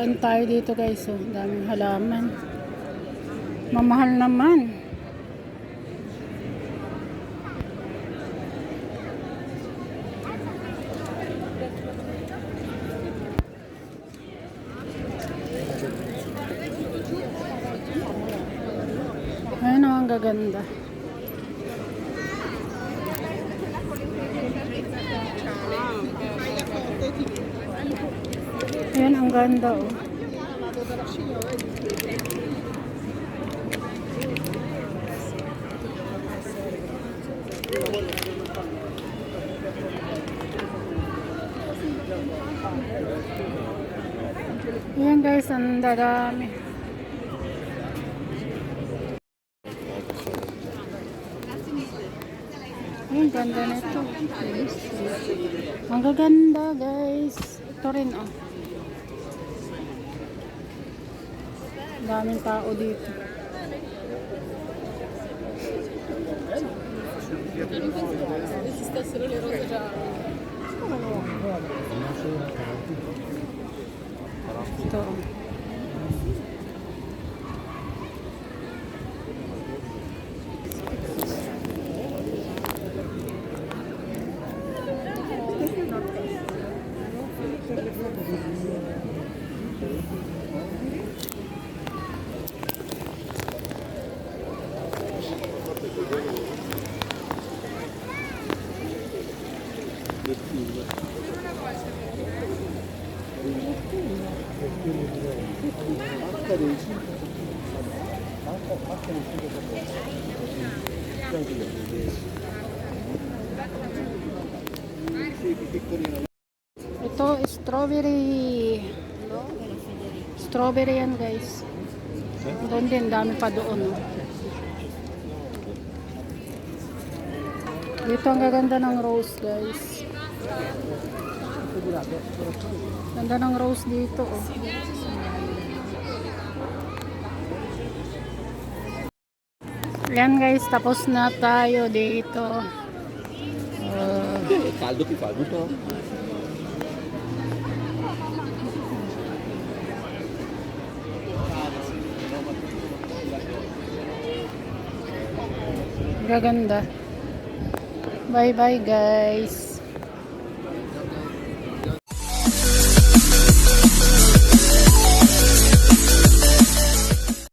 Kain tayo dito guys. Oh. Daming halaman. Mamahal naman. Ayun oh, ang gaganda. Ayan, ang ganda oh. Ayan guys, ang dadami. Ayan, ganda nito. Ang gaganda guys. Ito rin oh. Daming tao dito. Ito. Ito, strawberry. Strawberry yan guys. Doon din, dami pa doon. Oh. Dito ang gaganda ng rose guys. Ganda ng rose dito oh. Yan guys, tapos na tayo dito. Caldo to. Gaganda. Bye bye guys.